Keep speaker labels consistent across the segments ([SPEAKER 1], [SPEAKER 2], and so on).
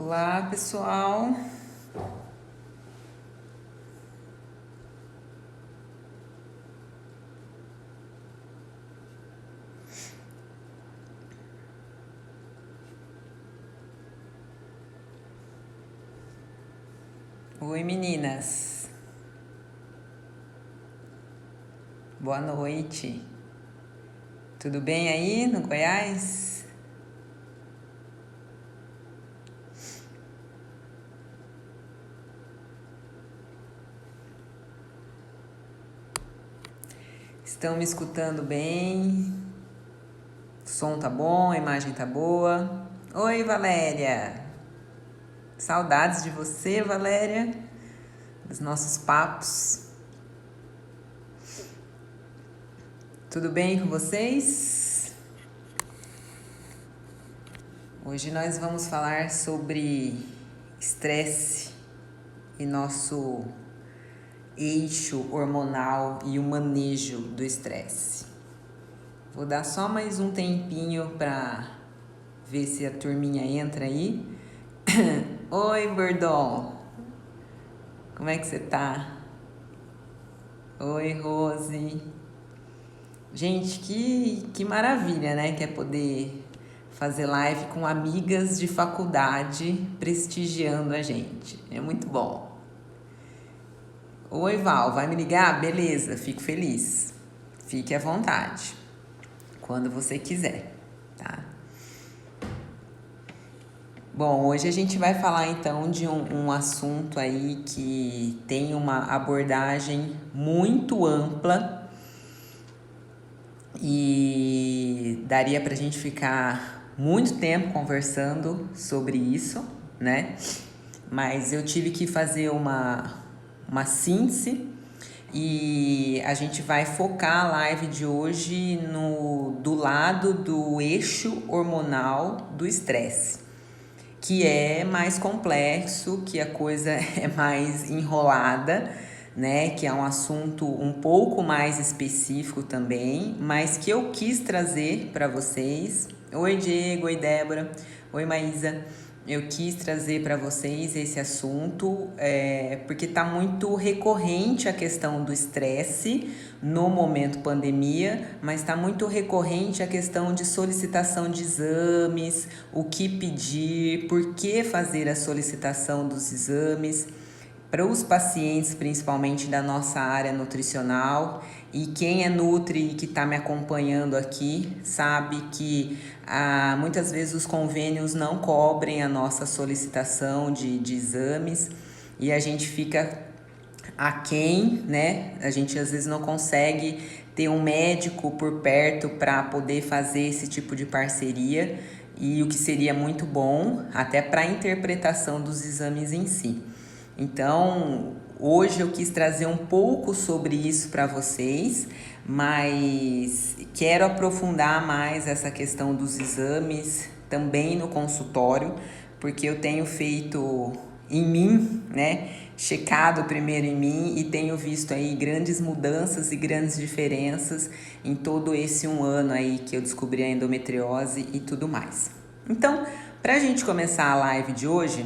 [SPEAKER 1] Olá, pessoal. Oi, meninas. Boa noite. Tudo bem aí no Goiás? Estão me escutando bem? O som tá bom? A imagem tá boa? Oi, Valéria. Saudades de você, Valéria. Dos nossos papos. Tudo bem com vocês? Hoje nós vamos falar sobre estresse e nosso eixo hormonal e o manejo do estresse. Vou dar só mais um tempinho para ver se a turminha entra aí. Oi, Bordon. Como é que você tá? Oi, Rose. Gente, que maravilha, né? Que é poder fazer live com amigas de faculdade prestigiando a gente. É muito bom. Oi, Val, vai me ligar? Beleza, fico feliz. Fique à vontade, quando você quiser, tá? Bom, hoje a gente vai falar então de um assunto aí que tem uma abordagem muito ampla e daria pra gente ficar muito tempo conversando sobre isso, né? Mas eu tive que fazer uma síntese e a gente vai focar a live de hoje do lado do eixo hormonal do estresse, que é mais complexo, que a coisa é mais enrolada, né? Que é um assunto um pouco mais específico também, mas que eu quis trazer para vocês. Oi, Diego, oi, Débora, oi, Maísa. Eu quis trazer para vocês esse assunto porque está muito recorrente a questão do estresse no momento pandemia, mas está muito recorrente a questão de solicitação de exames, o que pedir, por que fazer a solicitação dos exames para os pacientes, principalmente da nossa área nutricional. E quem é nutri e que está me acompanhando aqui sabe que muitas vezes os convênios não cobrem a nossa solicitação de exames e a gente fica aquém, né? A gente às vezes não consegue ter um médico por perto para poder fazer esse tipo de parceria, e o que seria muito bom até para a interpretação dos exames em si. Então, hoje eu quis trazer um pouco sobre isso para vocês, mas quero aprofundar mais essa questão dos exames também no consultório, porque eu tenho feito em mim, né? Checado primeiro em mim e tenho visto aí grandes mudanças e grandes diferenças em todo esse um ano aí que eu descobri a endometriose e tudo mais. Então, para a gente começar a live de hoje,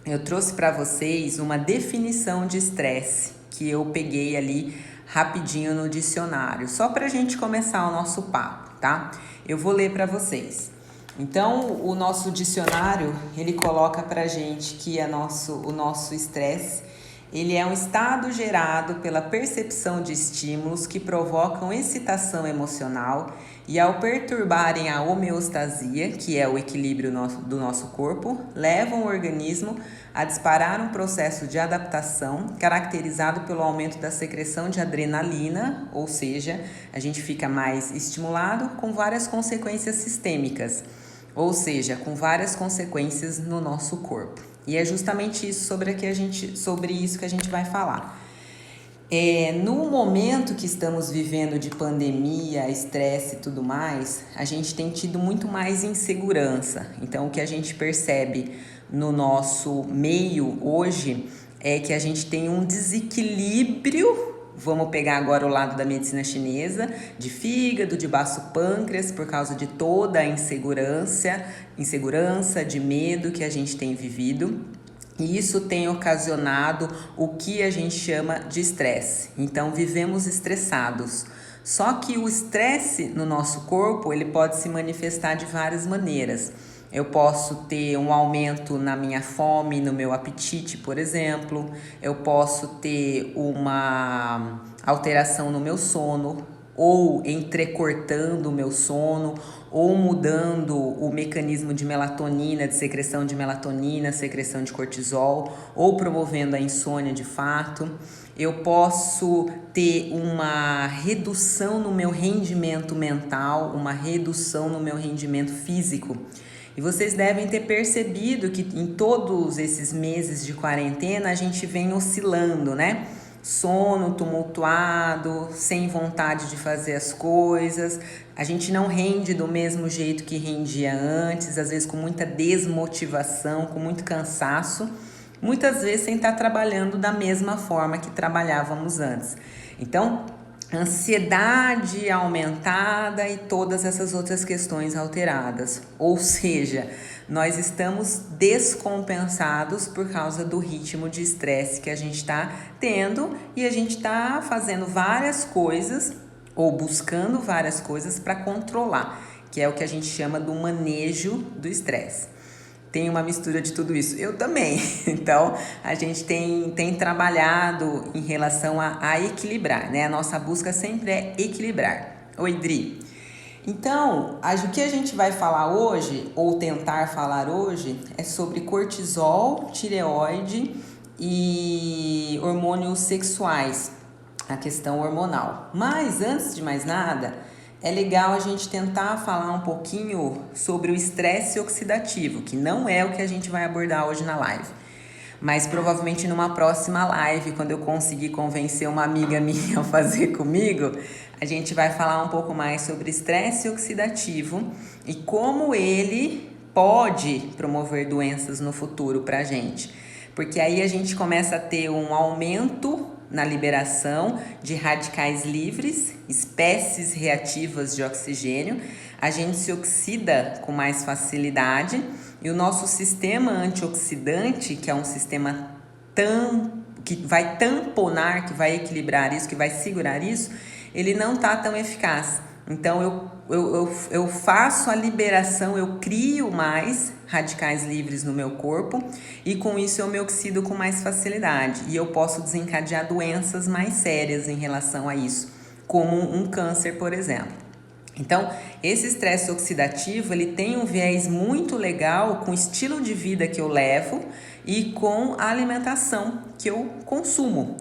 [SPEAKER 1] eu trouxe para vocês uma definição de estresse que eu peguei ali rapidinho no dicionário, só para a gente começar o nosso papo, tá? Eu vou ler para vocês. Então, o nosso dicionário, ele coloca pra gente que o nosso estresse, ele é um estado gerado pela percepção de estímulos que provocam excitação emocional e, ao perturbarem a homeostasia, que é o equilíbrio do nosso corpo, levam o organismo a disparar um processo de adaptação caracterizado pelo aumento da secreção de adrenalina, ou seja, a gente fica mais estimulado, com várias consequências sistêmicas, ou seja, com várias consequências no nosso corpo. E é justamente isso sobre isso que a gente vai falar. No momento que estamos vivendo de pandemia, estresse e tudo mais, a gente tem tido muito mais insegurança. Então, o que a gente percebe no nosso meio hoje é que a gente tem um desequilíbrio, Vamos pegar agora o lado da medicina chinesa, de fígado, de baço pâncreas, por causa de toda a insegurança, de medo que a gente tem vivido. E isso tem ocasionado o que a gente chama de estresse. Então, vivemos estressados. Só que o estresse no nosso corpo, ele pode se manifestar de várias maneiras. Eu posso ter um aumento na minha fome, no meu apetite, por exemplo. Eu posso ter uma alteração no meu sono, ou entrecortando o meu sono, ou mudando o mecanismo de melatonina, de secreção de melatonina, secreção de cortisol, ou promovendo a insônia de fato. Eu posso ter uma redução no meu rendimento mental, uma redução no meu rendimento físico. E vocês devem ter percebido que em todos esses meses de quarentena a gente vem oscilando, né? Sono tumultuado, sem vontade de fazer as coisas, a gente não rende do mesmo jeito que rendia antes, às vezes com muita desmotivação, com muito cansaço, muitas vezes sem estar trabalhando da mesma forma que trabalhávamos antes. Então, ansiedade aumentada e todas essas outras questões alteradas. Ou seja, nós estamos descompensados por causa do ritmo de estresse que a gente está tendo e a gente está fazendo várias coisas ou buscando várias coisas para controlar, que é o que a gente chama do manejo do estresse. Tem uma mistura de tudo isso. Eu também. Então, a gente tem trabalhado em relação a equilibrar, né? A nossa busca sempre é equilibrar. Oi, Dri. Então, o que a gente vai falar hoje, ou tentar falar hoje, é sobre cortisol, tireoide e hormônios sexuais, a questão hormonal. Mas, antes de mais nada, é legal a gente tentar falar um pouquinho sobre o estresse oxidativo, que não é o que a gente vai abordar hoje na live. Mas provavelmente numa próxima live, quando eu conseguir convencer uma amiga minha a fazer comigo, a gente vai falar um pouco mais sobre estresse oxidativo e como ele pode promover doenças no futuro pra gente. Porque aí a gente começa a ter um aumento na liberação de radicais livres, espécies reativas de oxigênio, a gente se oxida com mais facilidade e o nosso sistema antioxidante, que é um sistema que vai tamponar, que vai equilibrar isso, que vai segurar isso, ele não está tão eficaz. Então eu faço a liberação, eu crio mais radicais livres no meu corpo e com isso eu me oxido com mais facilidade e eu posso desencadear doenças mais sérias em relação a isso, como um câncer, por exemplo. Então, esse estresse oxidativo, ele tem um viés muito legal com o estilo de vida que eu levo e com a alimentação que eu consumo.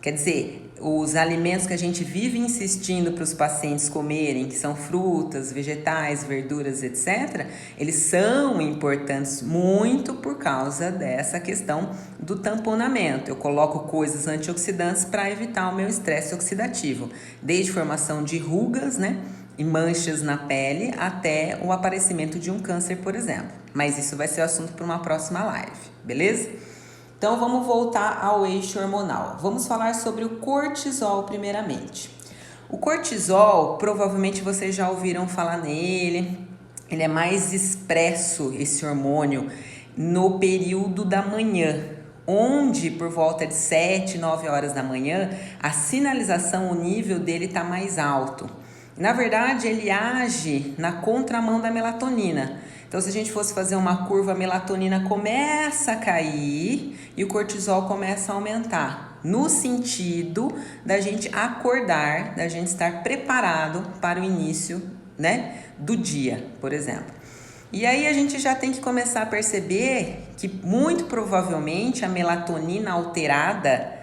[SPEAKER 1] Quer dizer, os alimentos que a gente vive insistindo para os pacientes comerem, que são frutas, vegetais, verduras, etc., eles são importantes muito por causa dessa questão do tamponamento. Eu coloco coisas antioxidantes para evitar o meu estresse oxidativo, desde formação de rugas, né, e manchas na pele até o aparecimento de um câncer, por exemplo. Mas isso vai ser o assunto para uma próxima live, beleza? Então, vamos voltar ao eixo hormonal. Vamos falar sobre o cortisol primeiramente. O cortisol, provavelmente vocês já ouviram falar nele. Ele é mais expresso, esse hormônio, no período da manhã, onde por volta de 7, 9 horas da manhã, a sinalização, o nível dele está mais alto. Na verdade, ele age na contramão da melatonina. Então, se a gente fosse fazer uma curva, a melatonina começa a cair e o cortisol começa a aumentar, no sentido da gente acordar, da gente estar preparado para o início, né, do dia, por exemplo. E aí a gente já tem que começar a perceber que muito provavelmente a melatonina alterada,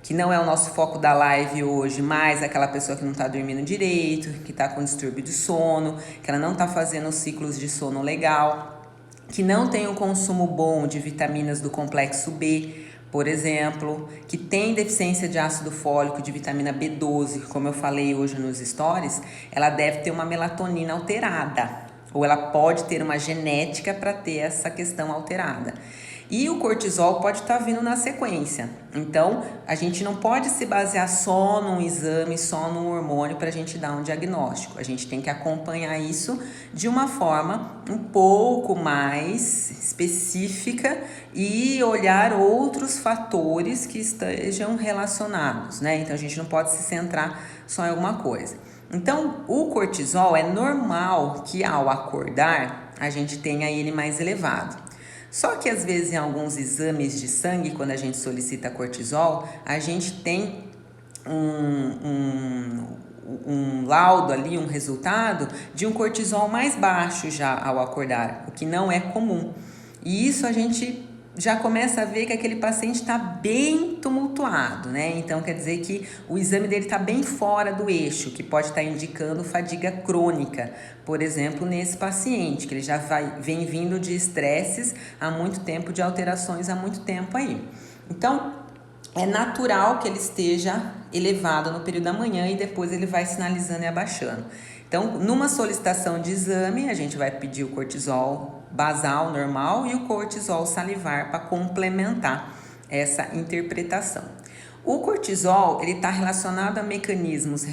[SPEAKER 1] que não é o nosso foco da live hoje, mas aquela pessoa que não está dormindo direito, que está com distúrbio de sono, que ela não está fazendo os ciclos de sono legal, que não tem um consumo bom de vitaminas do complexo B, por exemplo, que tem deficiência de ácido fólico, de vitamina B12, como eu falei hoje nos stories, ela deve ter uma melatonina alterada, ou ela pode ter uma genética para ter essa questão alterada. E o cortisol pode estar vindo na sequência. Então, a gente não pode se basear só num exame, só num hormônio para a gente dar um diagnóstico. A gente tem que acompanhar isso de uma forma um pouco mais específica e olhar outros fatores que estejam relacionados, né? Então, a gente não pode se centrar só em alguma coisa. Então, o cortisol é normal que ao acordar a gente tenha ele mais elevado. Só que às vezes em alguns exames de sangue, quando a gente solicita cortisol, a gente tem um laudo ali, um resultado de um cortisol mais baixo já ao acordar, o que não é comum. E isso a gente já começa a ver que aquele paciente está bem tumultuado, né? Então quer dizer que o exame dele está bem fora do eixo, que pode estar indicando fadiga crônica, por exemplo, nesse paciente, que ele já vem vindo de estresses há muito tempo, de alterações há muito tempo aí. Então, é natural que ele esteja elevado no período da manhã e depois ele vai sinalizando e abaixando. Então, numa solicitação de exame, a gente vai pedir o cortisol basal normal e o cortisol salivar para complementar essa interpretação. O cortisol ele está relacionado a mecanismos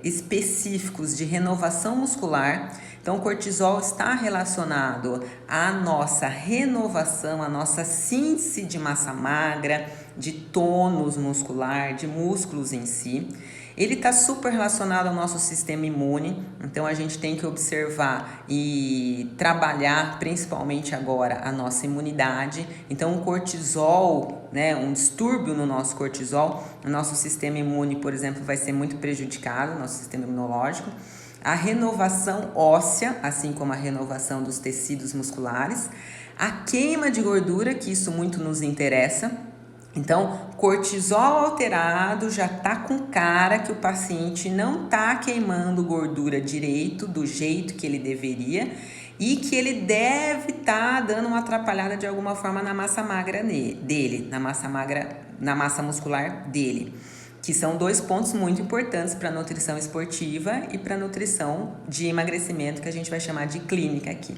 [SPEAKER 1] específicos de renovação muscular. Então, o cortisol está relacionado à nossa renovação, à nossa síntese de massa magra, de tônus muscular, de músculos em si. Ele está super relacionado ao nosso sistema imune, então a gente tem que observar e trabalhar principalmente agora a nossa imunidade. Então o cortisol, né, um distúrbio no nosso cortisol, o nosso sistema imune, por exemplo, vai ser muito prejudicado, nosso sistema imunológico. A renovação óssea, assim como a renovação dos tecidos musculares. A queima de gordura, que isso muito nos interessa. Então, cortisol alterado já tá com cara que o paciente não tá queimando gordura direito, do jeito que ele deveria, e que ele deve estar dando uma atrapalhada de alguma forma na massa magra dele, na massa muscular dele, que são dois pontos muito importantes para a nutrição esportiva e para a nutrição de emagrecimento, que a gente vai chamar de clínica aqui.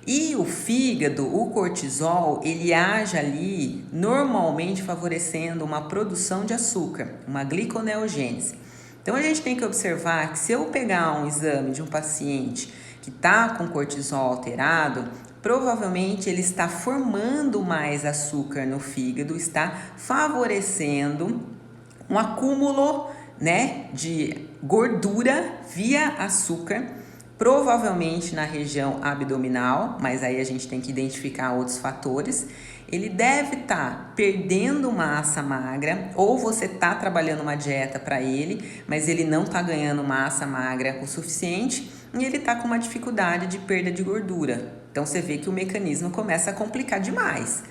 [SPEAKER 1] E o fígado, o cortisol, ele age ali normalmente favorecendo uma produção de açúcar, uma gliconeogênese. Então a gente tem que observar que se eu pegar um exame de um paciente que está com cortisol alterado, provavelmente ele está formando mais açúcar no fígado, está favorecendo um acúmulo, né, de gordura via açúcar, provavelmente na região abdominal, mas aí a gente tem que identificar outros fatores. Ele deve estar perdendo massa magra, ou você está trabalhando uma dieta para ele, mas ele não está ganhando massa magra o suficiente e ele está com uma dificuldade de perda de gordura. Então você vê que o mecanismo começa a complicar demais.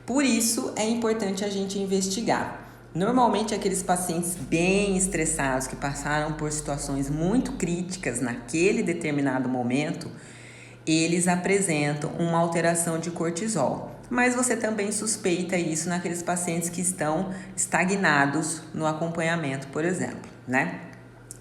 [SPEAKER 1] Por isso é importante a gente investigar. Normalmente aqueles pacientes bem estressados que passaram por situações muito críticas naquele determinado momento, eles apresentam uma alteração de cortisol. Mas você também suspeita isso naqueles pacientes que estão estagnados no acompanhamento, por exemplo, né?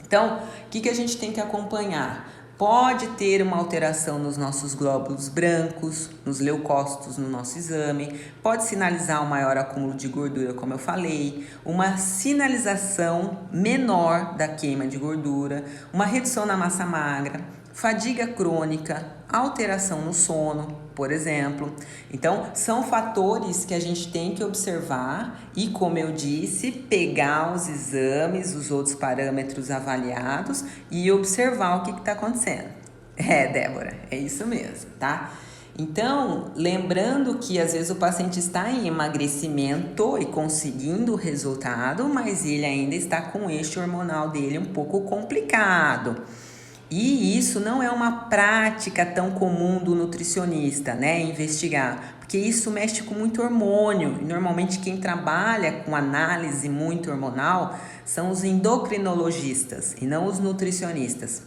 [SPEAKER 1] Então, o que a gente tem que acompanhar? Pode ter uma alteração nos nossos glóbulos brancos, nos leucócitos no nosso exame, pode sinalizar um maior acúmulo de gordura, como eu falei, uma sinalização menor da queima de gordura, uma redução na massa magra, fadiga crônica, alteração no sono, por exemplo. Então, são fatores que a gente tem que observar e, como eu disse, pegar os exames, os outros parâmetros avaliados e observar o que está acontecendo. Débora, é isso mesmo, tá? Então, lembrando que às vezes o paciente está em emagrecimento e conseguindo o resultado, mas ele ainda está com o eixo hormonal dele um pouco complicado. E isso não é uma prática tão comum do nutricionista, né? Investigar, porque isso mexe com muito hormônio. E normalmente quem trabalha com análise muito hormonal são os endocrinologistas e não os nutricionistas.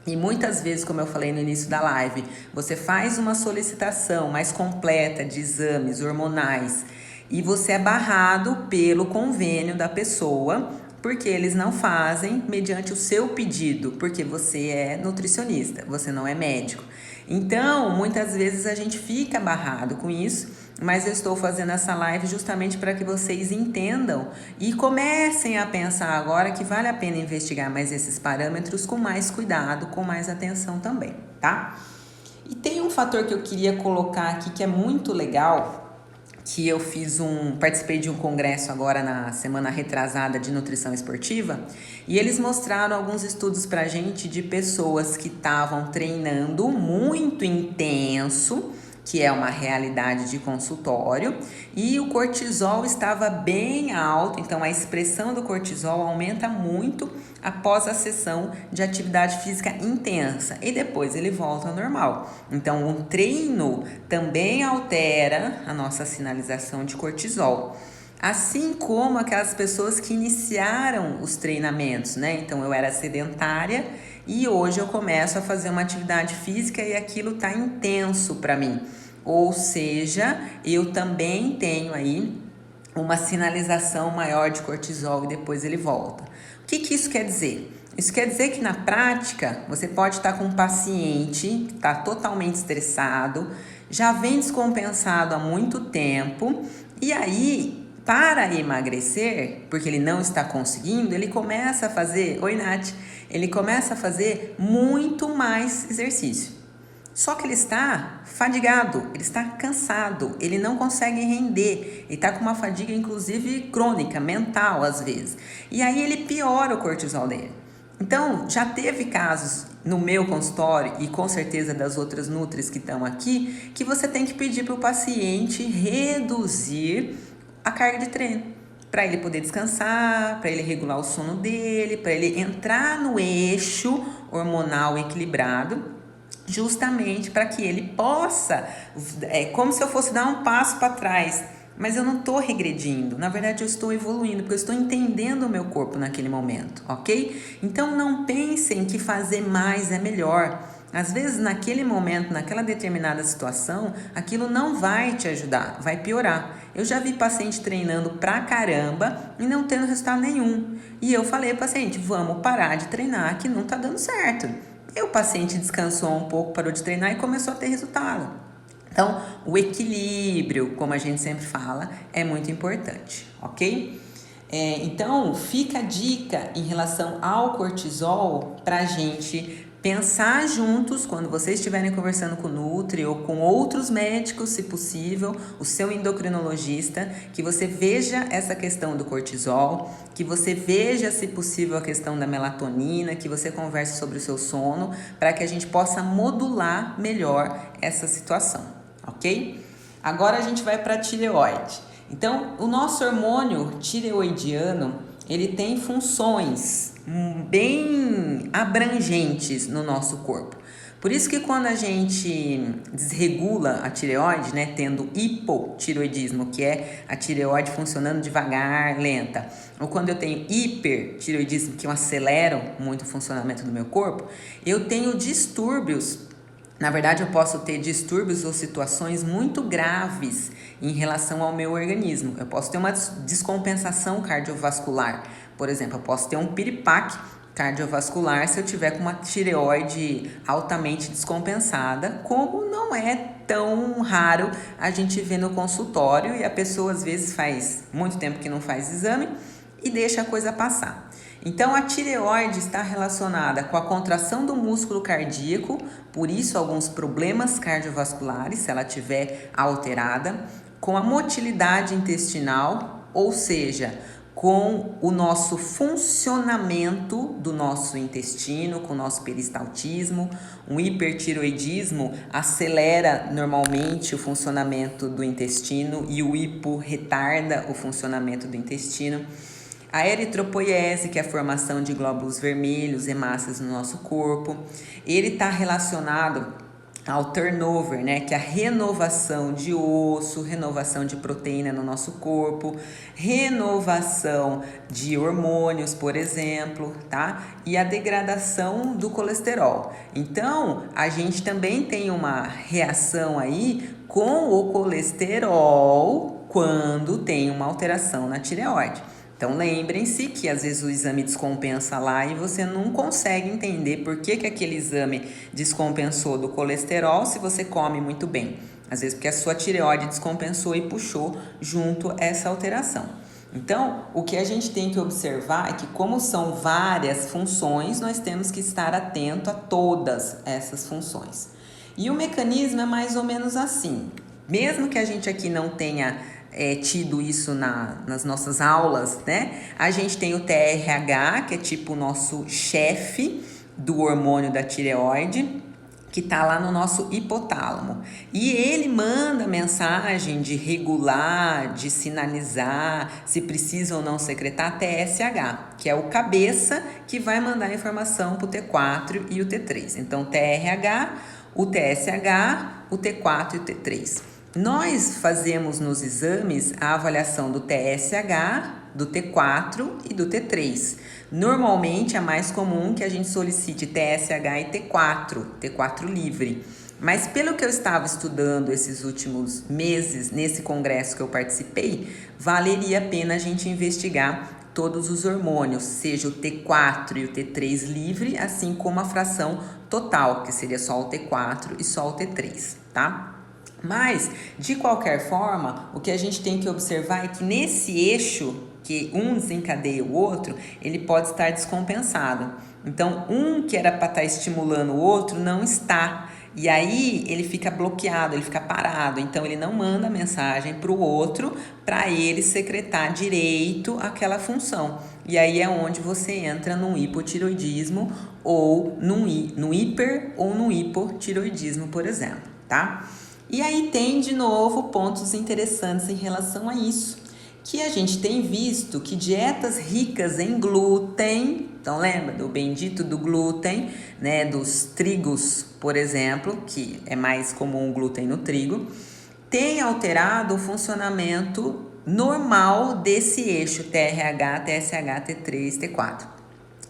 [SPEAKER 1] E muitas vezes, como eu falei no início da live, você faz uma solicitação mais completa de exames hormonais e você é barrado pelo convênio da pessoa, porque eles não fazem mediante o seu pedido, porque você é nutricionista, você não é médico. Então, muitas vezes a gente fica barrado com isso mas eu estou fazendo essa live justamente para que vocês entendam e comecem a pensar agora que vale a pena investigar mais esses parâmetros com mais cuidado, com mais atenção também, tá? E tem um fator que eu queria colocar aqui que é muito legal, que eu participei de um congresso agora na semana retrasada de nutrição esportiva, e eles mostraram alguns estudos pra gente de pessoas que estavam treinando muito intenso, que é uma realidade de consultório, e o cortisol estava bem alto, então a expressão do cortisol aumenta muito após a sessão de atividade física intensa e depois ele volta ao normal. Então, o treino também altera a nossa sinalização de cortisol. Assim como aquelas pessoas que iniciaram os treinamentos, né? Então, eu era sedentária e hoje eu começo a fazer uma atividade física e aquilo tá intenso para mim. Ou seja, eu também tenho aí uma sinalização maior de cortisol e depois ele volta. O que isso quer dizer? Isso quer dizer que na prática você pode estar com um paciente que está totalmente estressado, já vem descompensado há muito tempo e aí, para emagrecer, porque ele não está conseguindo, ele começa a fazer, oi Nath, ele começa a fazer muito mais exercício. Só que ele está fadigado, ele está cansado, ele não consegue render, ele está com uma fadiga inclusive crônica, mental às vezes. E aí ele piora o cortisol dele. Então, já teve casos no meu consultório e com certeza das outras nutris que estão aqui, que você tem que pedir para o paciente reduzir a carga de treino, para ele poder descansar, para ele regular o sono dele, para ele entrar no eixo hormonal equilibrado, justamente para que ele possa, como se eu fosse dar um passo para trás, mas eu não estou regredindo, na verdade eu estou evoluindo, porque eu estou entendendo o meu corpo naquele momento, ok? Então não pensem que fazer mais é melhor. Às vezes naquele momento, naquela determinada situação, aquilo não vai te ajudar, vai piorar. Eu já vi paciente treinando pra caramba e não tendo resultado nenhum. E eu falei ao paciente, vamos parar de treinar que não tá dando certo. E o paciente descansou um pouco, parou de treinar e começou a ter resultado. Então, o equilíbrio, como a gente sempre fala, é muito importante, ok? Então, fica a dica em relação ao cortisol para a gente pensar juntos, quando vocês estiverem conversando com o Nutri ou com outros médicos, se possível, o seu endocrinologista, que você veja essa questão do cortisol, que você veja, se possível, a questão da melatonina, que você converse sobre o seu sono, para que a gente possa modular melhor essa situação, ok? Agora a gente vai para a tireoide. Então, o nosso hormônio tireoidiano, ele tem funções bem abrangentes no nosso corpo. Por isso que quando a gente desregula a tireoide, né, tendo hipotireoidismo, que é a tireoide funcionando devagar, lenta, ou quando eu tenho hipertireoidismo, que eu acelero muito o funcionamento do meu corpo, eu tenho distúrbios. Na verdade, eu posso ter distúrbios ou situações muito graves em relação ao meu organismo. Eu posso ter uma descompensação cardiovascular. Por exemplo, eu posso ter um piripaque cardiovascular se eu tiver com uma tireoide altamente descompensada, como não é tão raro a gente ver no consultório e a pessoa às vezes faz muito tempo que não faz exame e deixa a coisa passar. Então, a tireoide está relacionada com a contração do músculo cardíaco, por isso alguns problemas cardiovasculares, se ela estiver alterada, com a motilidade intestinal, ou seja, com o nosso funcionamento do nosso intestino, com o nosso peristaltismo. Um hipertireoidismo acelera normalmente o funcionamento do intestino e o hipo retarda o funcionamento do intestino. A eritropoiese, que é a formação de glóbulos vermelhos, hemácias no nosso corpo, ele está relacionado ao turnover, né, que é a renovação de osso, renovação de proteína no nosso corpo, renovação de hormônios, por exemplo, tá? E a degradação do colesterol. Então, a gente também tem uma reação aí com o colesterol quando tem uma alteração na tireoide. Então, lembrem-se que às vezes o exame descompensa lá e você não consegue entender por que aquele exame descompensou do colesterol se você come muito bem. Às vezes porque a sua tireoide descompensou e puxou junto essa alteração. Então, o que a gente tem que observar é que, como são várias funções, nós temos que estar atento a todas essas funções. E o mecanismo é mais ou menos assim. Mesmo que a gente aqui não tenha tido isso nas nossas aulas, né? A gente tem o TRH, que é tipo o nosso chefe do hormônio da tireoide, que está lá no nosso hipotálamo. E ele manda mensagem de regular, de sinalizar se precisa ou não secretar TSH, que é o cabeça que vai mandar a informação para o T4 e o T3. Então, TRH, o TSH, o T4 e o T3. Nós fazemos nos exames a avaliação do TSH, do T4 e do T3. Normalmente é mais comum que a gente solicite TSH e T4 livre. Mas pelo que eu estava estudando esses últimos meses, nesse congresso que eu participei, valeria a pena a gente investigar todos os hormônios, seja o T4 e o T3 livre, assim como a fração total, que seria só o T4 e só o T3, tá? Mas, de qualquer forma, o que a gente tem que observar é que nesse eixo, que um desencadeia o outro, ele pode estar descompensado. Então, um que era para estar estimulando o outro não está. E aí, ele fica bloqueado, ele fica parado. Então, ele não manda mensagem para o outro para ele secretar direito aquela função. E aí é onde você entra num hipotiroidismo ou no hiper ou no hipotiroidismo, por exemplo, tá? E aí tem, de novo, pontos interessantes em relação a isso, que a gente tem visto que dietas ricas em glúten, então lembra do bendito do glúten, né, dos trigos, por exemplo, que é mais comum o glúten no trigo, tem alterado o funcionamento normal desse eixo TRH, TSH, T3, T4.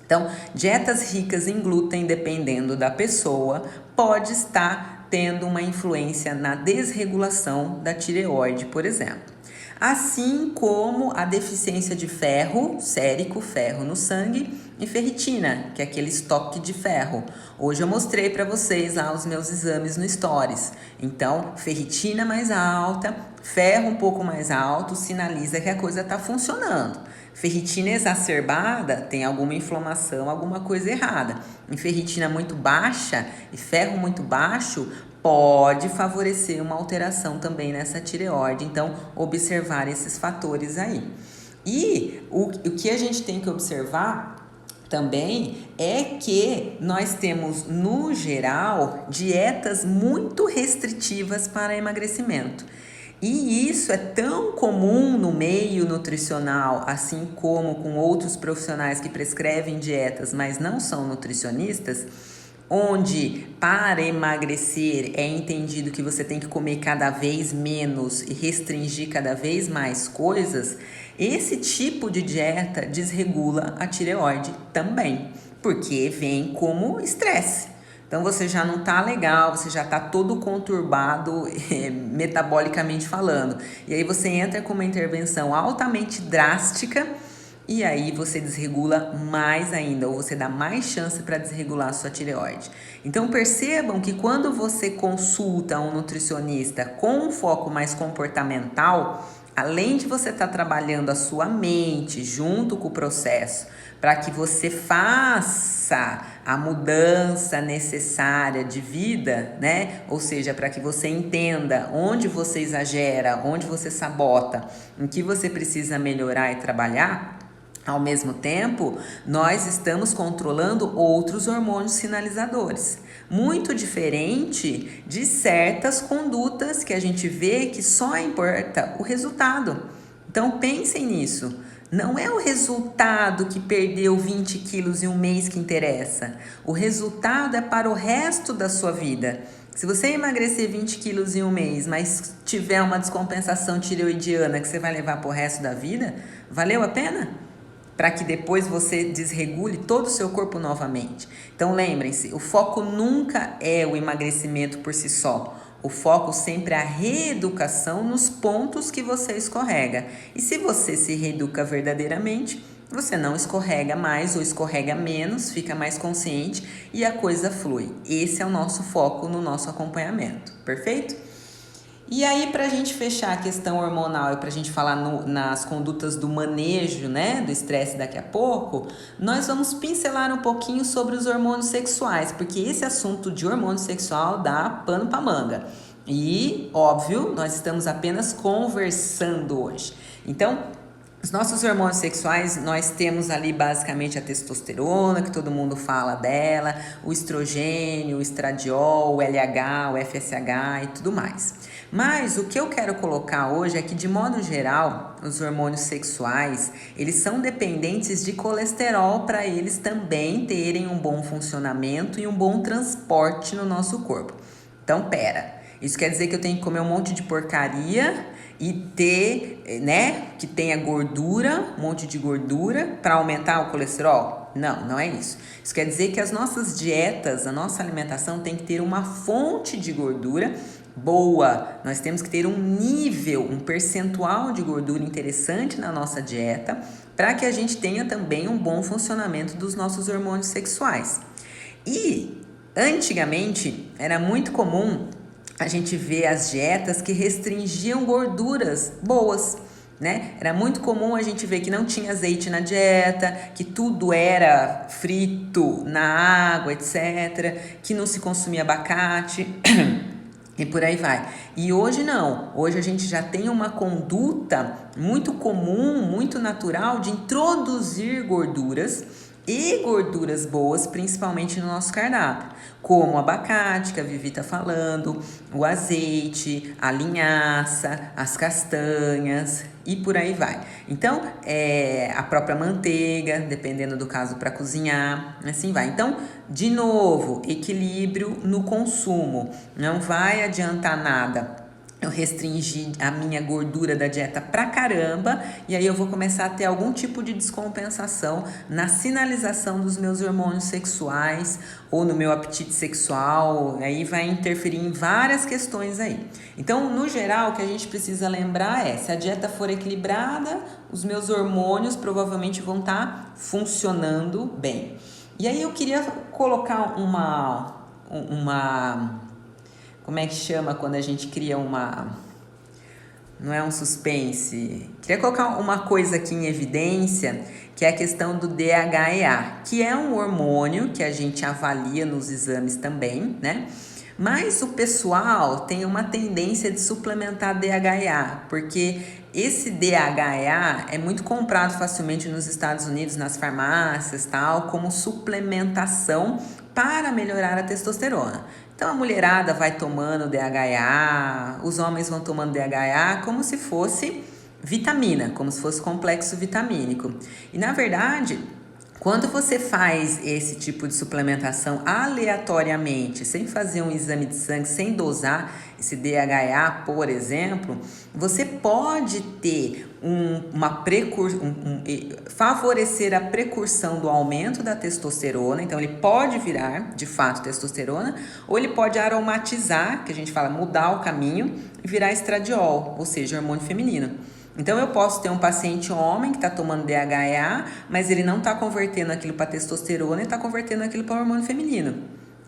[SPEAKER 1] Então, dietas ricas em glúten, dependendo da pessoa, pode estar tendo uma influência na desregulação da tireoide, por exemplo. Assim como a deficiência de ferro, sérico, ferro no sangue, e ferritina, que é aquele estoque de ferro. Hoje eu mostrei para vocês lá os meus exames no Stories. Então, ferritina mais alta, ferro um pouco mais alto, sinaliza que a coisa está funcionando. Ferritina exacerbada tem alguma inflamação, alguma coisa errada. Em ferritina muito baixa e ferro muito baixo, pode favorecer uma alteração também nessa tireoide. Então, observar esses fatores aí. E o que a gente tem que observar também é que nós temos, no geral, dietas muito restritivas para emagrecimento. E isso é tão comum no meio nutricional, assim como com outros profissionais que prescrevem dietas, mas não são nutricionistas, onde para emagrecer é entendido que você tem que comer cada vez menos e restringir cada vez mais coisas. Esse tipo de dieta desregula a tireoide também, porque vem como estresse. Então você já não tá legal, você já tá todo conturbado metabolicamente falando. E aí você entra com uma intervenção altamente drástica e aí você desregula mais ainda, ou você dá mais chance para desregular a sua tireoide. Então percebam que quando você consulta um nutricionista com um foco mais comportamental, além de você estar trabalhando a sua mente junto com o processo, para que você faça a mudança necessária de vida, né? Ou seja, para que você entenda onde você exagera, onde você sabota, em que você precisa melhorar e trabalhar. Ao mesmo tempo, nós estamos controlando outros hormônios sinalizadores, muito diferente de certas condutas que a gente vê que só importa o resultado. Então pensem nisso. Não é o resultado que perdeu 20 quilos em um mês que interessa. O resultado é para o resto da sua vida. Se você emagrecer 20 quilos em um mês, mas tiver uma descompensação tireoidiana que você vai levar para o resto da vida, valeu a pena? Para que depois você desregule todo o seu corpo novamente. Então lembrem-se, o foco nunca é o emagrecimento por si só. O foco sempre é a reeducação nos pontos que você escorrega. E se você se reeduca verdadeiramente, você não escorrega mais ou escorrega menos, fica mais consciente e a coisa flui. Esse é o nosso foco no nosso acompanhamento, perfeito? E aí, para a gente fechar a questão hormonal e para a gente falar nas condutas do manejo, né, do estresse daqui a pouco, nós vamos pincelar um pouquinho sobre os hormônios sexuais, porque esse assunto de hormônio sexual dá pano para manga. E, óbvio, nós estamos apenas conversando hoje. Então, os nossos hormônios sexuais, nós temos ali basicamente a testosterona, que todo mundo fala dela, o estrogênio, o estradiol, o LH, o FSH e tudo mais. Mas o que eu quero colocar hoje é que, de modo geral, os hormônios sexuais, eles são dependentes de colesterol para eles também terem um bom funcionamento e um bom transporte no nosso corpo. Então, isso quer dizer que eu tenho que comer um monte de porcaria e ter, né, que tenha gordura, um monte de gordura para aumentar o colesterol? Não, não é isso. Isso quer dizer que as nossas dietas, a nossa alimentação tem que ter uma fonte de gordura boa. Nós temos que ter um nível, um percentual de gordura interessante na nossa dieta para que a gente tenha também um bom funcionamento dos nossos hormônios sexuais. E antigamente era muito comum a gente vê as dietas que restringiam gorduras boas, né? Era muito comum a gente ver que não tinha azeite na dieta, que tudo era frito na água, etc., que não se consumia abacate e por aí vai. E hoje não. Hoje a gente já tem uma conduta muito comum, muito natural de introduzir gorduras e gorduras boas, principalmente no nosso cardápio, como o abacate, que a Vivi tá falando, o azeite, a linhaça, as castanhas e por aí vai. Então, a própria manteiga, dependendo do caso para cozinhar, assim vai. Então, de novo, equilíbrio no consumo. Não vai adiantar nada eu restringir a minha gordura da dieta pra caramba, e aí eu vou começar a ter algum tipo de descompensação na sinalização dos meus hormônios sexuais ou no meu apetite sexual, aí vai interferir em várias questões aí. Então, no geral, o que a gente precisa lembrar é, se a dieta for equilibrada, os meus hormônios provavelmente vão estar funcionando bem. E aí eu queria colocar como é que chama quando a gente cria não é um suspense. Queria colocar uma coisa aqui em evidência, que é a questão do DHEA, que é um hormônio que a gente avalia nos exames também, né? Mas o pessoal tem uma tendência de suplementar DHEA, porque esse DHEA é muito comprado facilmente nos Estados Unidos, nas farmácias, tal, como suplementação para melhorar a testosterona. Então a mulherada vai tomando DHEA, os homens vão tomando DHEA como se fosse vitamina, como se fosse complexo vitamínico. E na verdade, quando você faz esse tipo de suplementação aleatoriamente, sem fazer um exame de sangue, sem dosar esse DHEA, por exemplo, você pode ter favorecer a precursão do aumento da testosterona. Então ele pode virar de fato testosterona, ou ele pode aromatizar, que a gente fala mudar o caminho, e virar estradiol, ou seja, hormônio feminino. Então eu posso ter um paciente homem que está tomando DHEA, mas ele não está convertendo aquilo para testosterona e está convertendo aquilo para hormônio feminino.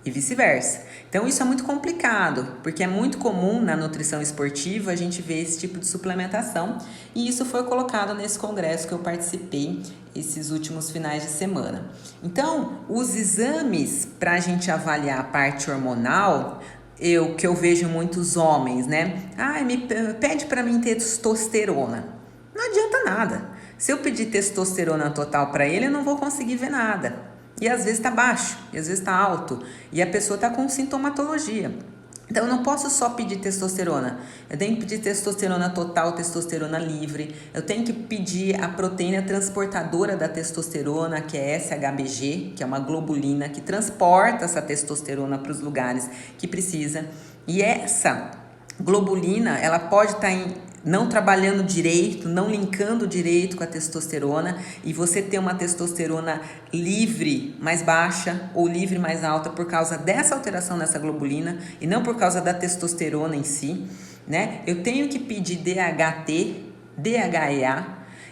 [SPEAKER 1] E vice-versa. Então isso é muito complicado, porque é muito comum na nutrição esportiva a gente ver esse tipo de suplementação, e isso foi colocado nesse congresso que eu participei esses últimos finais de semana. Então, os exames para a gente avaliar a parte hormonal, que eu vejo muitos homens, né? Pede para mim testosterona. Não adianta nada. Se eu pedir testosterona total para ele, eu não vou conseguir ver nada. E às vezes está baixo, e às vezes está alto, e a pessoa está com sintomatologia. Então eu não posso só pedir testosterona, eu tenho que pedir testosterona total, testosterona livre, eu tenho que pedir a proteína transportadora da testosterona, que é SHBG, que é uma globulina que transporta essa testosterona para os lugares que precisa. E essa globulina, ela pode estar não trabalhando direito, não linkando direito com a testosterona, e você ter uma testosterona livre mais baixa ou livre mais alta por causa dessa alteração nessa globulina e não por causa da testosterona em si, né? Eu tenho que pedir DHT, DHEA,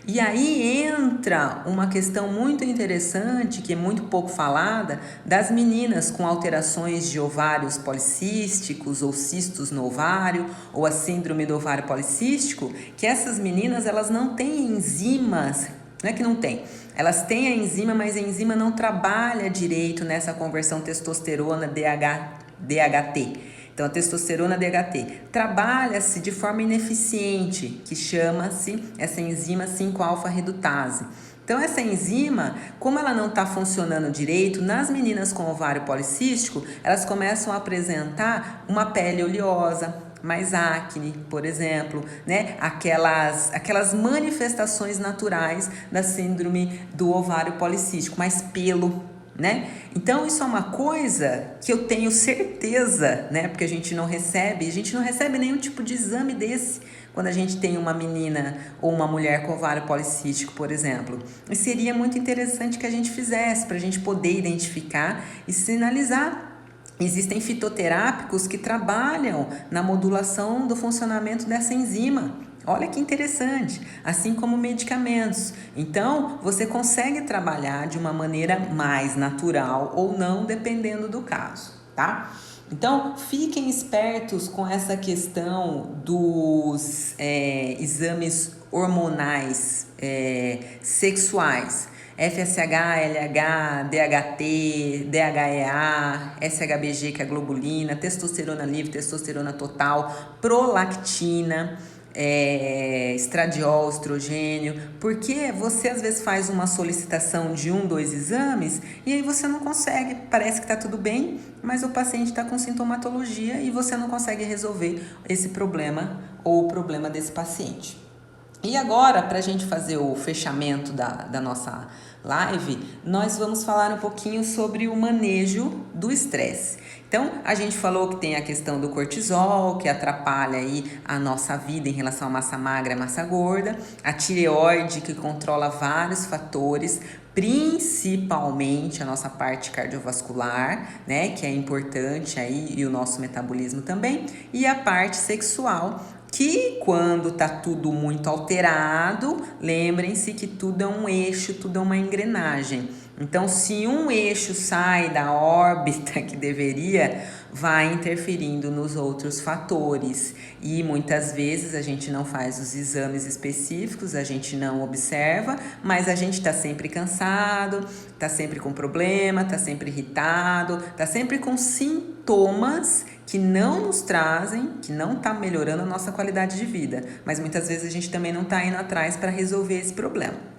[SPEAKER 1] E aí entra uma questão muito interessante, que é muito pouco falada, das meninas com alterações de ovários policísticos ou cistos no ovário, ou a síndrome do ovário policístico, que essas meninas elas não têm enzimas, não é que não tem, elas têm a enzima, mas a enzima não trabalha direito nessa conversão testosterona DHT. Então, a testosterona DHT trabalha-se de forma ineficiente, que chama-se essa enzima 5-alfa-redutase. Então, essa enzima, como ela não está funcionando direito, nas meninas com ovário policístico, elas começam a apresentar uma pele oleosa, mais acne, por exemplo, né? Aquelas manifestações naturais da síndrome do ovário policístico, mais pelo, né? Então isso é uma coisa que eu tenho certeza, né? Porque a gente não recebe nenhum tipo de exame desse quando a gente tem uma menina ou uma mulher com ovário policístico, por exemplo. E seria muito interessante que a gente fizesse para a gente poder identificar e sinalizar. Existem fitoterápicos que trabalham na modulação do funcionamento dessa enzima. Olha que interessante, assim como medicamentos. Então, você consegue trabalhar de uma maneira mais natural ou não, dependendo do caso, tá? Então, fiquem espertos com essa questão dos exames hormonais sexuais. FSH, LH, DHT, DHEA, SHBG, que é a globulina, testosterona livre, testosterona total, prolactina, estradiol, estrogênio, porque você às vezes faz uma solicitação de 2 exames e aí você não consegue, parece que está tudo bem, mas o paciente está com sintomatologia e você não consegue resolver esse problema ou o problema desse paciente. E agora, para a gente fazer o fechamento da nossa live, nós vamos falar um pouquinho sobre o manejo do estresse. Então, a gente falou que tem a questão do cortisol, que atrapalha aí a nossa vida em relação à massa magra e massa gorda, a tireoide, que controla vários fatores, principalmente a nossa parte cardiovascular, né, que é importante aí, e o nosso metabolismo também, e a parte sexual, que quando tá tudo muito alterado, lembrem-se que tudo é um eixo, tudo é uma engrenagem. Então, se um eixo sai da órbita que deveria, vai interferindo nos outros fatores. E muitas vezes a gente não faz os exames específicos, a gente não observa, mas a gente tá sempre cansado, tá sempre com problema, tá sempre irritado, tá sempre com sintomas que não nos trazem, que não tá melhorando a nossa qualidade de vida. Mas muitas vezes a gente também não tá indo atrás para resolver esse problema.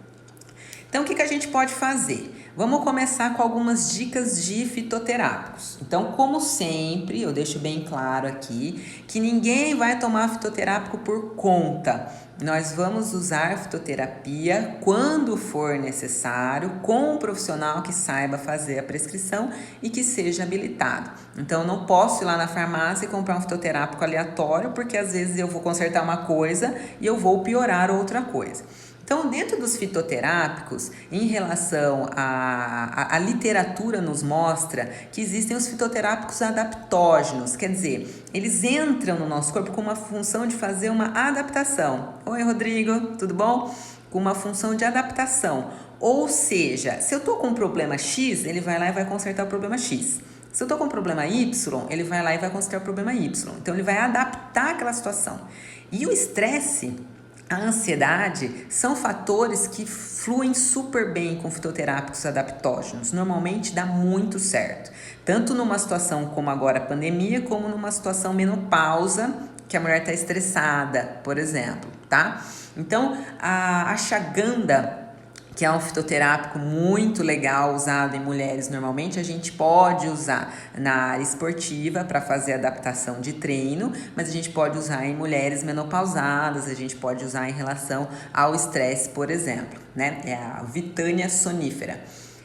[SPEAKER 1] Então, o que a gente pode fazer? Vamos começar com algumas dicas de fitoterápicos. Então, como sempre, eu deixo bem claro aqui que ninguém vai tomar fitoterápico por conta. Nós vamos usar fitoterapia quando for necessário, com um profissional que saiba fazer a prescrição e que seja habilitado. Então, eu não posso ir lá na farmácia e comprar um fitoterápico aleatório, porque às vezes eu vou consertar uma coisa e eu vou piorar outra coisa. Então, dentro dos fitoterápicos, em relação à literatura nos mostra que existem os fitoterápicos adaptógenos, quer dizer, eles entram no nosso corpo com uma função de fazer uma adaptação. Oi, Rodrigo, tudo bom? Com uma função de adaptação. Ou seja, se eu tô com um problema X, ele vai lá e vai consertar o problema X. Se eu tô com um problema Y, ele vai lá e vai consertar o problema Y. Então, ele vai adaptar aquela situação. E o estresse, a ansiedade, são fatores que fluem super bem com fitoterápicos adaptógenos. Normalmente dá muito certo. Tanto numa situação como agora a pandemia, como numa situação menopausa, que a mulher está estressada, por exemplo, tá? Então, a ashwagandha, que é um fitoterápico muito legal, usado em mulheres normalmente, a gente pode usar na área esportiva para fazer adaptação de treino, mas a gente pode usar em mulheres menopausadas, a gente pode usar em relação ao estresse, por exemplo, né? É a Vitânia sonífera.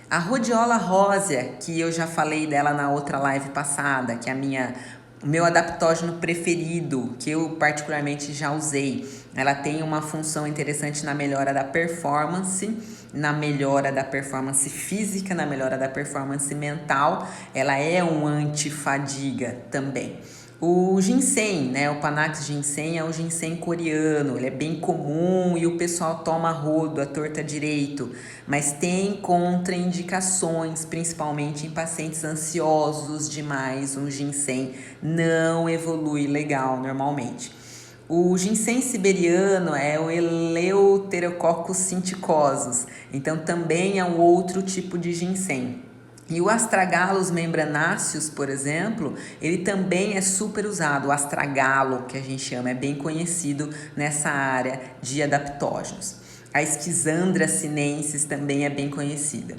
[SPEAKER 1] A rhodiola rósea, que eu já falei dela na outra live passada, que é o meu adaptógeno preferido, que eu particularmente já usei. Ela tem uma função interessante na melhora da performance na melhora da performance física, na melhora da performance mental. Ela é um antifadiga também. O ginseng, né? O Panax ginseng é o ginseng coreano, ele é bem comum e o pessoal toma a rodo, a torta direito, mas tem contraindicações, principalmente em pacientes ansiosos demais. O ginseng não evolui legal normalmente. O ginseng siberiano é o Eleutherococcus sinticosus, então também é um outro tipo de ginseng. E o Astragalus membranáceos, por exemplo, ele também é super usado. O astragalo, que a gente chama, é bem conhecido nessa área de adaptógenos. A Schizandra sinensis também é bem conhecida.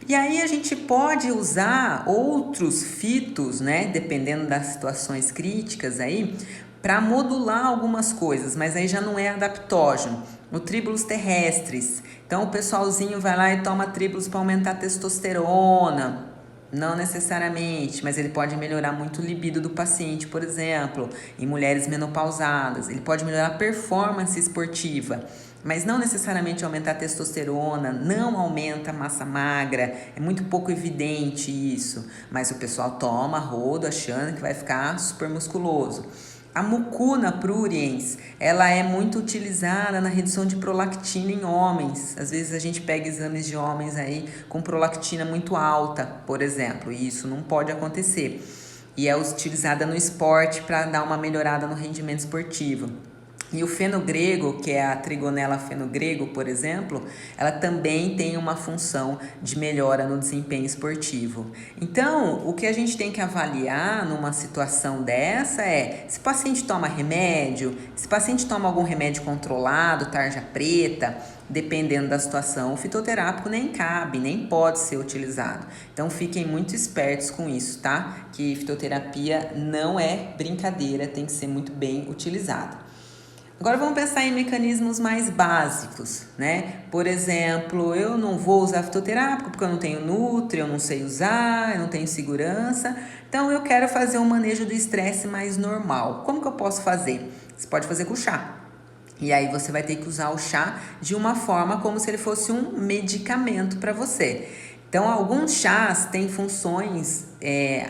[SPEAKER 1] E aí a gente pode usar outros fitos, né, dependendo das situações críticas aí, para modular algumas coisas, mas aí já não é adaptógeno. O Tribulus terrestris. Então o pessoalzinho vai lá e toma Tribulus para aumentar a testosterona. Não necessariamente, mas ele pode melhorar muito o libido do paciente, por exemplo, em mulheres menopausadas. Ele pode melhorar a performance esportiva, mas não necessariamente aumentar a testosterona, não aumenta a massa magra, é muito pouco evidente isso. Mas o pessoal toma rodo achando que vai ficar super musculoso. A mucuna pruriens, ela é muito utilizada na redução de prolactina em homens. Às vezes a gente pega exames de homens aí com prolactina muito alta, por exemplo, e isso não pode acontecer. E é utilizada no esporte para dar uma melhorada no rendimento esportivo. E o fenogrego, que é a Trigonella fenogrego, por exemplo, ela também tem uma função de melhora no desempenho esportivo. Então, o que a gente tem que avaliar numa situação dessa é se o paciente toma remédio, se o paciente toma algum remédio controlado, tarja preta, dependendo da situação, o fitoterápico nem cabe, nem pode ser utilizado. Então, fiquem muito espertos com isso, tá? Que fitoterapia não é brincadeira, tem que ser muito bem utilizada. Agora vamos pensar em mecanismos mais básicos, né? Por exemplo, eu não vou usar fitoterápico porque eu não tenho nutri, eu não sei usar, eu não tenho segurança. Então eu quero fazer um manejo do estresse mais normal. Como que eu posso fazer? Você pode fazer com chá. E aí você vai ter que usar o chá de uma forma como se ele fosse um medicamento para você. Então, alguns chás têm funções,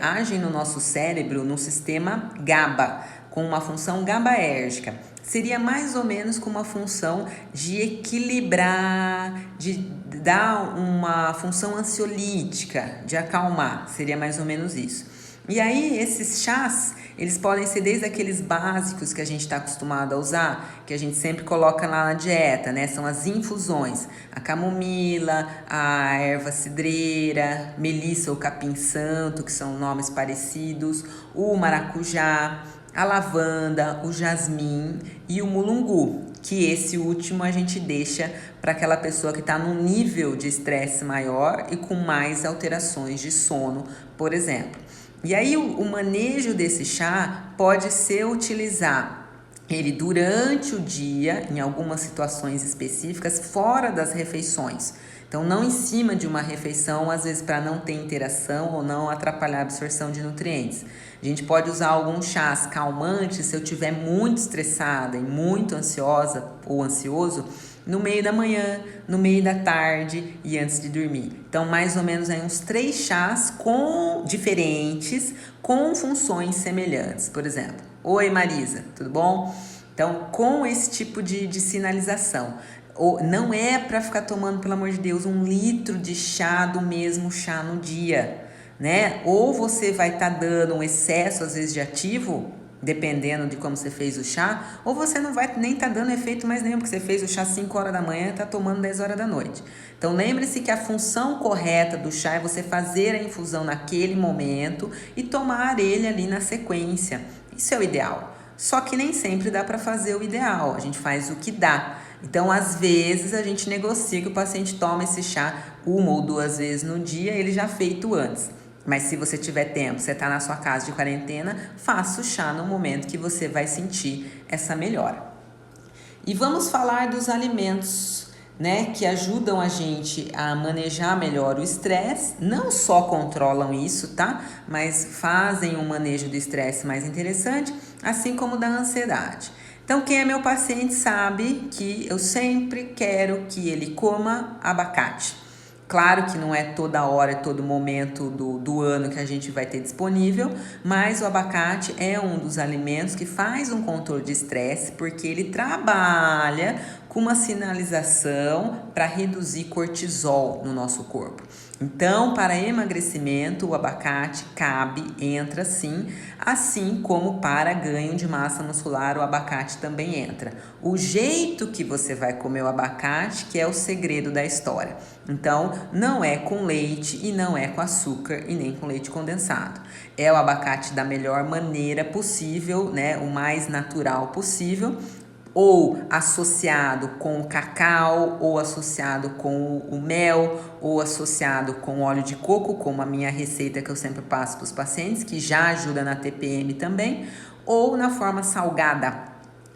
[SPEAKER 1] agem no nosso cérebro no sistema GABA, com uma função GABAérgica. Seria mais ou menos com uma função de equilibrar, de dar uma função ansiolítica, de acalmar, seria mais ou menos isso. E aí, esses chás, eles podem ser desde aqueles básicos que a gente está acostumado a usar, que a gente sempre coloca lá na dieta, né? São as infusões, a camomila, a erva cidreira, melissa ou capim-santo, que são nomes parecidos, o maracujá, a lavanda, o jasmim e o mulungu, que esse último a gente deixa para aquela pessoa que está num nível de estresse maior e com mais alterações de sono, por exemplo. E aí o manejo desse chá pode ser utilizar ele durante o dia, em algumas situações específicas, fora das refeições. Então, não em cima de uma refeição, às vezes para não ter interação ou não atrapalhar a absorção de nutrientes. A gente pode usar alguns chás calmantes se eu estiver muito estressada e muito ansiosa ou ansioso, no meio da manhã, no meio da tarde e antes de dormir. Então, mais ou menos aí uns 3 chás diferentes com funções semelhantes. Por exemplo, oi Marisa, tudo bom? Então, com esse tipo de sinalização. Não é para ficar tomando, pelo amor de Deus, 1 litro de chá do mesmo chá no dia, né? Ou você vai estar dando um excesso, às vezes, de ativo, dependendo de como você fez o chá, ou você não vai nem estar dando efeito mais nenhum, porque você fez o chá 5 horas da manhã e está tomando 10 horas da noite. Então, lembre-se que a função correta do chá é você fazer a infusão naquele momento e tomar ele ali na sequência. Isso é o ideal. Só que nem sempre dá para fazer o ideal, a gente faz o que dá. Então, às vezes, a gente negocia que o paciente toma esse chá 1 ou 2 vezes no dia, ele já feito antes. Mas se você tiver tempo, você está na sua casa de quarentena, faça o chá no momento que você vai sentir essa melhora. E vamos falar dos alimentos, né, que ajudam a gente a manejar melhor o estresse. Não só controlam isso, tá? Mas fazem um manejo do estresse mais interessante, assim como da ansiedade. Então, Então, quem é meu paciente sabe que eu sempre quero que ele coma abacate. Claro que não é toda hora, todo momento do ano que a gente vai ter disponível, mas o abacate é um dos alimentos que faz um controle de estresse, porque ele trabalha com uma sinalização para reduzir cortisol no nosso corpo. Então, para emagrecimento, o abacate cabe, entra sim, assim como para ganho de massa muscular, o abacate também entra. O jeito que você vai comer o abacate que é o segredo da história. Então, não é com leite e não é com açúcar e nem com leite condensado. É o abacate da melhor maneira possível, né? O mais natural possível, ou associado com o cacau, ou associado com o mel, ou associado com óleo de coco, como a minha receita que eu sempre passo para os pacientes, que já ajuda na TPM também, ou na forma salgada,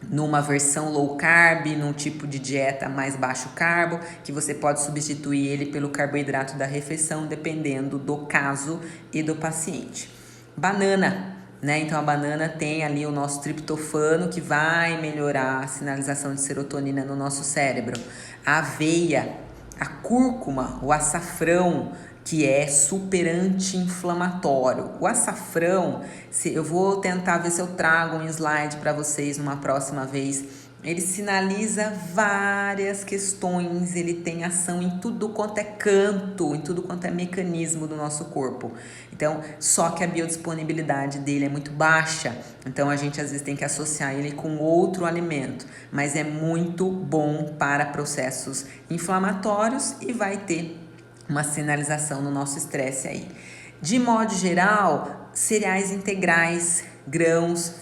[SPEAKER 1] numa versão low carb, num tipo de dieta mais baixo carbo, que você pode substituir ele pelo carboidrato da refeição, dependendo do caso e do paciente. Banana. Né? Então a banana tem ali o nosso triptofano que vai melhorar a sinalização de serotonina no nosso cérebro. A aveia, a cúrcuma, o açafrão, que é super anti-inflamatório. O açafrão, eu vou tentar ver se eu trago um slide para vocês numa próxima vez. Ele sinaliza várias questões, ele tem ação em tudo quanto é canto, em tudo quanto é mecanismo do nosso corpo. Então, só que a biodisponibilidade dele é muito baixa, então a gente às vezes tem que associar ele com outro alimento, mas é muito bom para processos inflamatórios e vai ter uma sinalização no nosso estresse aí. De modo geral, cereais integrais, grãos,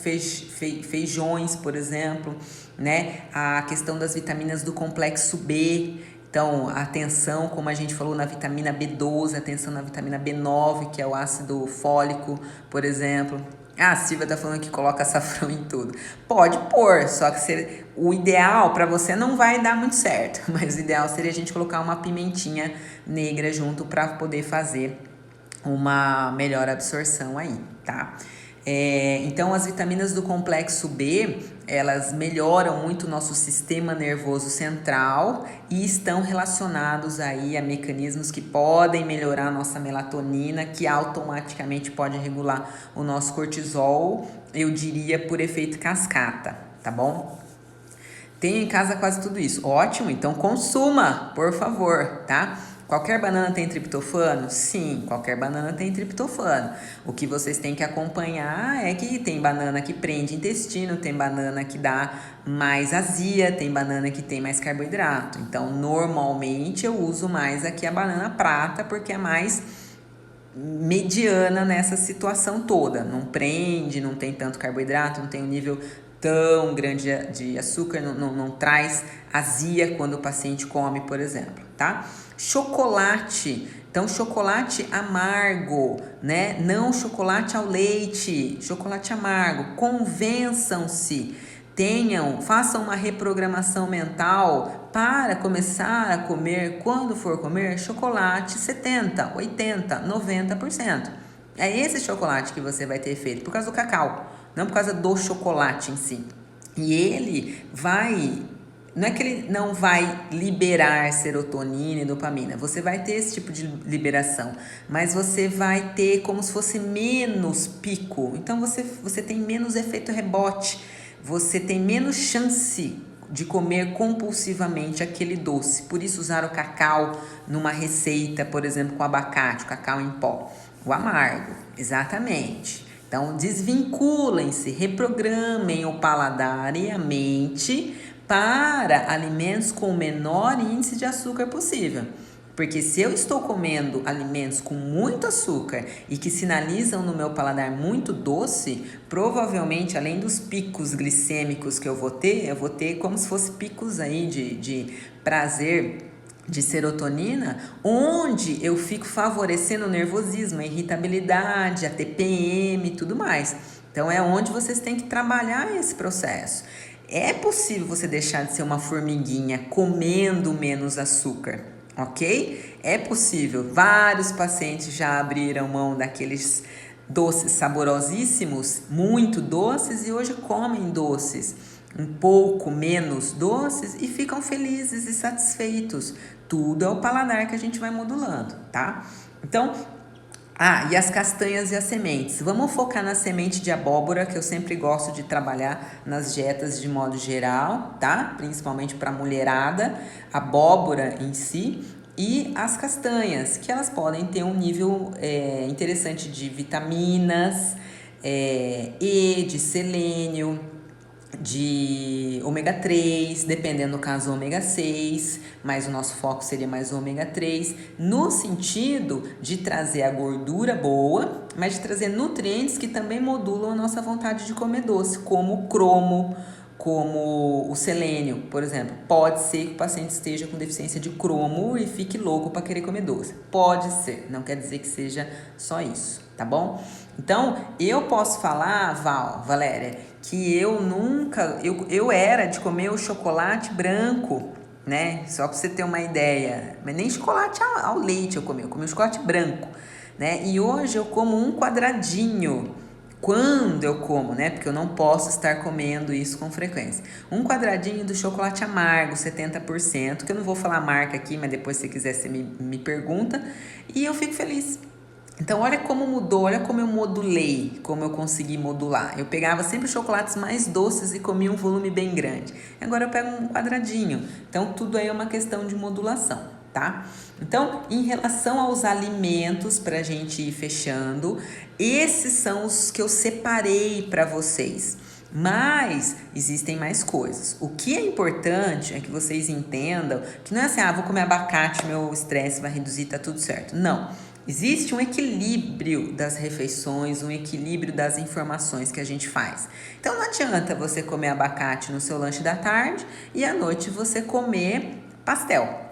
[SPEAKER 1] feijões, por exemplo, né? A questão das vitaminas do complexo B. Então, atenção, como a gente falou, na vitamina B12, atenção na vitamina B9, que é o ácido fólico, por exemplo. A Silvia tá falando que coloca açafrão em tudo. Pode pôr, só que o ideal para você não vai dar muito certo, mas o ideal seria a gente colocar uma pimentinha negra junto para poder fazer uma melhor absorção aí, tá? Então, as vitaminas do complexo B, elas melhoram muito o nosso sistema nervoso central e estão relacionados aí a mecanismos que podem melhorar a nossa melatonina, que automaticamente pode regular o nosso cortisol, eu diria por efeito cascata, tá bom? Tenho em casa quase tudo isso. Ótimo, então consuma, por favor, tá? Qualquer banana tem triptofano? Sim, qualquer banana tem triptofano. O que vocês têm que acompanhar é que tem banana que prende intestino, tem banana que dá mais azia, tem banana que tem mais carboidrato. Então, normalmente eu uso mais aqui a banana prata porque é mais mediana nessa situação toda. Não prende, não tem tanto carboidrato, não tem um nível tão grande de açúcar, não traz azia quando o paciente come, por exemplo, tá? Chocolate, então chocolate amargo, né? Não chocolate ao leite, chocolate amargo. Convençam-se, façam uma reprogramação mental para começar a comer, quando for comer, chocolate 70%, 80%, 90%. É esse chocolate que você vai ter efeito, por causa do cacau, não por causa do chocolate em si. E ele não é que ele não vai liberar serotonina e dopamina, você vai ter esse tipo de liberação, mas você vai ter como se fosse menos pico, então você tem menos efeito rebote, você tem menos chance de comer compulsivamente aquele doce. Por isso usar o cacau numa receita, por exemplo, com abacate, o cacau em pó, o amargo, exatamente. Então desvinculem-se, reprogramem o paladar e a mente para alimentos com o menor índice de açúcar possível. Porque se eu estou comendo alimentos com muito açúcar e que sinalizam no meu paladar muito doce, provavelmente, além dos picos glicêmicos que eu vou ter como se fosse picos aí de prazer, de serotonina, onde eu fico favorecendo o nervosismo, a irritabilidade, a TPM e tudo mais. Então é onde vocês têm que trabalhar esse processo. É possível você deixar de ser uma formiguinha comendo menos açúcar, ok? É possível. Vários pacientes já abriram mão daqueles doces saborosíssimos, muito doces, e hoje comem doces um pouco menos doces e ficam felizes e satisfeitos. Tudo é o paladar que a gente vai modulando, tá? Então, e as castanhas e as sementes. Vamos focar na semente de abóbora, que eu sempre gosto de trabalhar nas dietas de modo geral, tá? Principalmente para mulherada, abóbora em si. E as castanhas, que elas podem ter um nível interessante de vitaminas, E, de selênio, de ômega 3, dependendo do caso ômega 6, mas o nosso foco seria mais o ômega 3, no sentido de trazer a gordura boa, mas de trazer nutrientes que também modulam a nossa vontade de comer doce, como o cromo, como o selênio, por exemplo. Pode ser que o paciente esteja com deficiência de cromo e fique louco para querer comer doce. Pode ser, não quer dizer que seja só isso, tá bom? Então, eu posso falar, Valéria, que eu nunca... Eu era de comer o chocolate branco, né? Só para você ter uma ideia. Mas nem chocolate ao leite eu comia o chocolate branco, né? E hoje eu como um quadradinho. Quando eu como, né? Porque eu não posso estar comendo isso com frequência. Um quadradinho do chocolate amargo, 70%, que eu não vou falar a marca aqui, mas depois se quiser você me pergunta. E eu fico feliz. Então, olha como mudou, olha como eu modulei, como eu consegui modular. Eu pegava sempre chocolates mais doces e comia um volume bem grande. Agora eu pego um quadradinho. Então, tudo aí é uma questão de modulação, tá? Então, em relação aos alimentos, para a gente ir fechando, esses são os que eu separei para vocês. Mas existem mais coisas. O que é importante é que vocês entendam que não é assim, vou comer abacate, meu estresse vai reduzir, tá tudo certo. Não. Existe um equilíbrio das refeições, um equilíbrio das informações que a gente faz. Então, não adianta você comer abacate no seu lanche da tarde e à noite você comer pastel.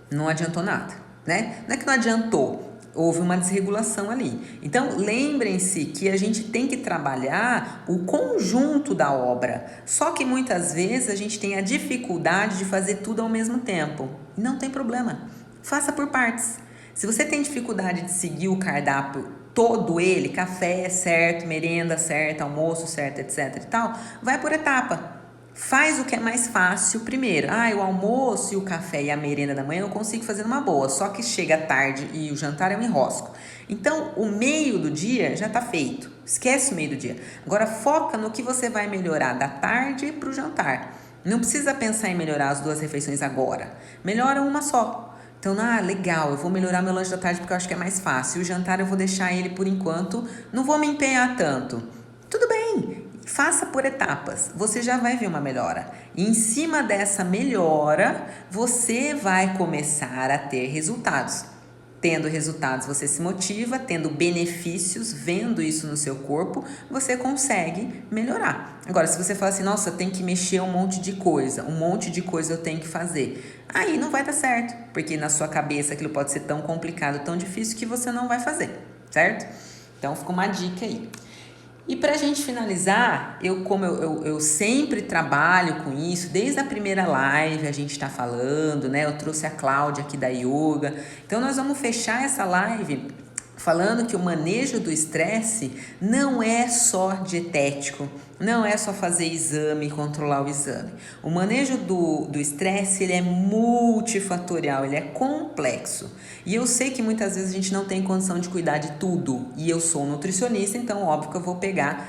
[SPEAKER 1] Não adiantou nada, né? Não é que não adiantou, houve uma desregulação ali. Então, lembrem-se que a gente tem que trabalhar o conjunto da obra. Só que muitas vezes a gente tem a dificuldade de fazer tudo ao mesmo tempo. E não tem problema. Faça por partes. Se você tem dificuldade de seguir o cardápio todo ele, café certo, merenda certa, almoço certo, etc e tal, vai por etapa. Faz o que é mais fácil primeiro. O almoço e o café e a merenda da manhã eu consigo fazer numa boa, só que chega tarde e o jantar eu enrosco. Então, o meio do dia já está feito. Esquece o meio do dia. Agora, foca no que você vai melhorar da tarde para o jantar. Não precisa pensar em melhorar as 2 refeições agora. Melhora uma só. Então, legal, eu vou melhorar meu lanche da tarde porque eu acho que é mais fácil. O jantar eu vou deixar ele por enquanto, não vou me empenhar tanto. Tudo bem, faça por etapas, você já vai ver uma melhora. E em cima dessa melhora, você vai começar a ter resultados. Tendo resultados, você se motiva, tendo benefícios, vendo isso no seu corpo, você consegue melhorar. Agora, se você fala assim, nossa, tem que mexer um monte de coisa eu tenho que fazer, aí não vai dar certo, porque na sua cabeça aquilo pode ser tão complicado, tão difícil que você não vai fazer, certo? Então, fica uma dica aí. E pra gente finalizar, como eu sempre trabalho com isso, desde a primeira live a gente tá falando, né? Eu trouxe a Cláudia aqui da Yoga. Então, nós vamos fechar essa live falando que o manejo do estresse não é só dietético, não é só fazer exame e controlar o exame. O manejo do estresse, ele é multifatorial, ele é complexo. E eu sei que muitas vezes a gente não tem condição de cuidar de tudo. E eu sou nutricionista, então óbvio que eu vou pegar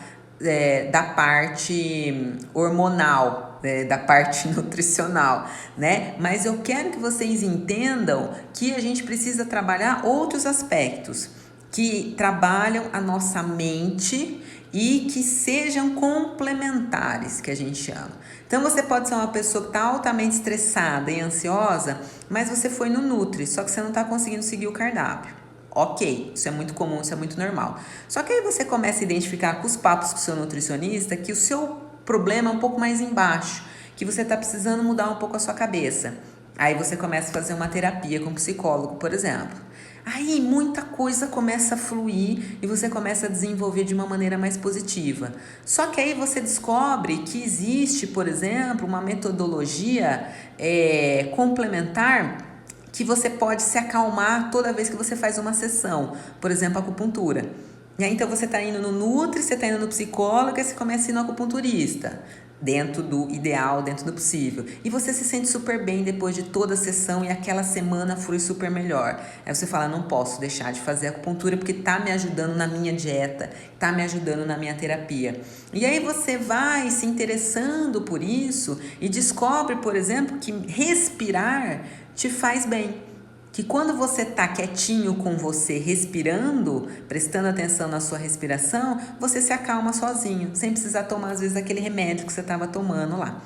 [SPEAKER 1] da parte hormonal, da parte nutricional, né? Mas eu quero que vocês entendam que a gente precisa trabalhar outros aspectos que trabalham a nossa mente e que sejam complementares, que a gente chama. Então, você pode ser uma pessoa que está altamente estressada e ansiosa, mas você foi no Nutri, só que você não está conseguindo seguir o cardápio. Ok, isso é muito comum, isso é muito normal. Só que aí você começa a identificar com os papos com o seu nutricionista que o seu problema é um pouco mais embaixo, que você está precisando mudar um pouco a sua cabeça. Aí você começa a fazer uma terapia com um psicólogo, por exemplo. Aí muita coisa começa a fluir e você começa a desenvolver de uma maneira mais positiva. Só que aí você descobre que existe, por exemplo, uma metodologia complementar que você pode se acalmar toda vez que você faz uma sessão. Por exemplo, a acupuntura. E aí, então, você tá indo no Nutri, você tá indo no psicólogo, e você começa a ir no acupunturista. Dentro do ideal, dentro do possível. E você se sente super bem depois de toda a sessão e aquela semana foi super melhor. Aí você fala, não posso deixar de fazer acupuntura porque tá me ajudando na minha dieta, tá me ajudando na minha terapia. E aí você vai se interessando por isso e descobre, por exemplo, que respirar te faz bem. Que quando você tá quietinho com você, respirando, prestando atenção na sua respiração, você se acalma sozinho, sem precisar tomar, às vezes, aquele remédio que você estava tomando lá.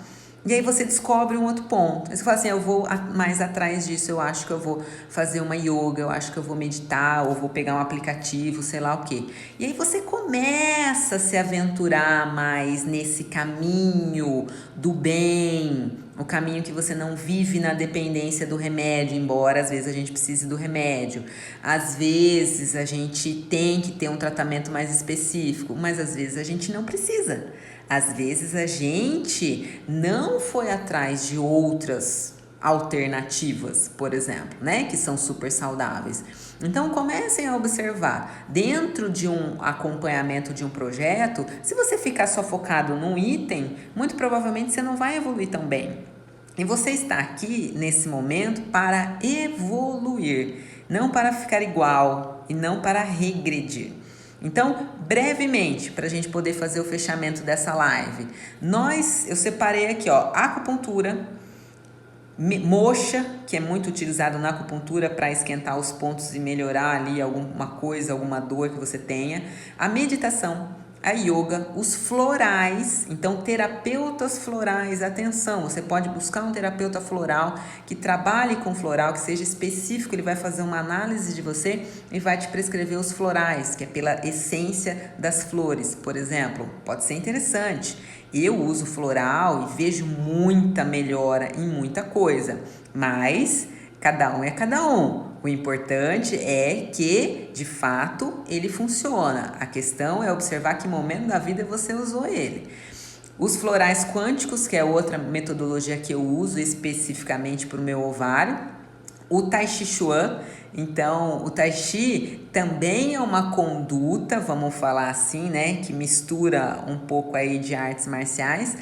[SPEAKER 1] E aí você descobre um outro ponto. Aí você fala assim, eu vou mais atrás disso, eu acho que eu vou fazer uma yoga, eu acho que eu vou meditar, ou vou pegar um aplicativo, sei lá o quê. E aí você começa a se aventurar mais nesse caminho do bem, o caminho que você não vive na dependência do remédio, embora às vezes a gente precise do remédio. Às vezes a gente tem que ter um tratamento mais específico, mas às vezes a gente não precisa. Às vezes a gente não foi atrás de outras alternativas, por exemplo, né, que são super saudáveis. Então comecem a observar, dentro de um acompanhamento de um projeto, se você ficar só focado num item, muito provavelmente você não vai evoluir tão bem. E você está aqui nesse momento para evoluir, não para ficar igual e não para regredir. Então, brevemente, para a gente poder fazer o fechamento dessa live, eu separei aqui, ó, acupuntura, moxa, que é muito utilizado na acupuntura para esquentar os pontos e melhorar ali alguma coisa, alguma dor que você tenha, a meditação, a yoga, os florais, então terapeutas florais, atenção, você pode buscar um terapeuta floral que trabalhe com floral, que seja específico, ele vai fazer uma análise de você e vai te prescrever os florais, que é pela essência das flores, por exemplo, pode ser interessante. Eu uso floral e vejo muita melhora em muita coisa, mas cada um é cada um. O importante é que, de fato, ele funciona. A questão é observar que momento da vida você usou ele. Os florais quânticos, que é outra metodologia que eu uso especificamente para o meu ovário. O Tai Chi Chuan, então o Tai Chi também é uma conduta, vamos falar assim, né, que mistura um pouco aí de artes marciais